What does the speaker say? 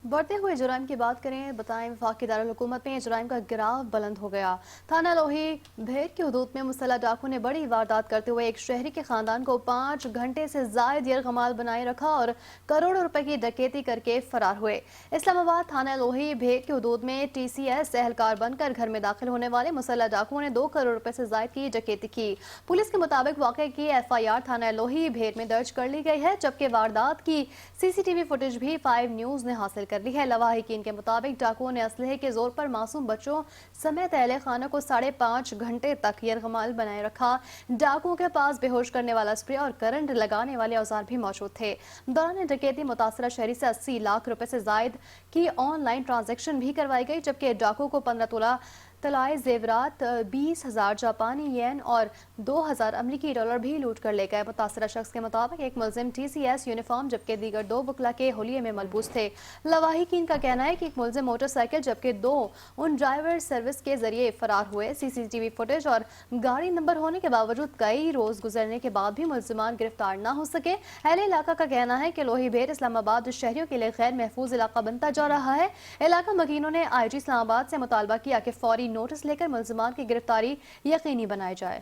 بڑھتے ہوئے جرائم کی بات کریں بتائیں وفاقی دارالحکومت میں جرائم کا گراف بلند ہو گیا۔ تھانہ لوہی بھیڑ کی حدود میں مسلح ڈاکو نے بڑی واردات کرتے ہوئے ایک شہری کے خاندان کو 5 گھنٹے سے زائد یرغمال بنائے رکھا اور کروڑوں روپے کی ڈکیتی کر کے فرار ہوئے۔ اسلام آباد تھانہ لوہی بھیڑ کی حدود میں ٹی سی ایس اہلکار بن کر گھر میں داخل ہونے والے مسلح ڈاکوؤں نے 2 کروڑ روپے سے زائد کی ڈکیتی کی۔ پولیس کے مطابق واقعے کی ایف آئی آر تھانہ لوہی بھیڑ میں درج کر لی گئی ہے، جبکہ واردات کی سی سی ٹی وی فوٹیج بھی 5 نیوز نے حاصل کر لی ہے۔ لواحقین کے مطابق ڈاکوؤں نے اسلحے کے زور پر معصوم بچوں سمیت اہل خانہ کو 5.5 گھنٹے تک یرغمال بنائے رکھا۔ ڈاکوؤں کے پاس بے ہوش کرنے والا اسپرے اور کرنٹ لگانے والے اوزار بھی موجود تھے۔ دوران ڈکیتی متاثرہ شہری سے 80 لاکھ روپے سے زائد کی آن لائن ٹرانزیکشن بھی کروائی گئی، جبکہ ڈاکو کو 15 تولہ طلائی زیورات، 20,000 جاپانی ین اور 2,000 امریکی ڈالر بھی لوٹ کر لے گئے۔ متاثرہ شخص کے مطابق ایک ملزم ٹی سی ایس یونیفارم جبکہ دیگر 2 وکلا کے حلیے میں ملبوس تھے۔ لواحقین کا کہنا ہے کہ ایک ملزم موٹر سائیکل جبکہ 2 ان ڈرائیور سروس کے ذریعے فرار ہوئے۔ سی سی ٹی وی فوٹیج اور گاڑی نمبر ہونے کے باوجود کئی روز گزرنے کے بعد بھی ملزمان گرفتار نہ ہو سکے۔ اہل علاقہ کا کہنا ہے کہ لوہی بھیڑ اسلام آباد شہریوں کے لیے غیر محفوظ علاقہ بنتا جا رہا ہے۔ علاقہ مکینوں نے آئی جی اسلام آباد سے مطالبہ کیا کہ فوری نوٹس لے کر ملزمان کی گرفتاری یقینی بنائی جائے۔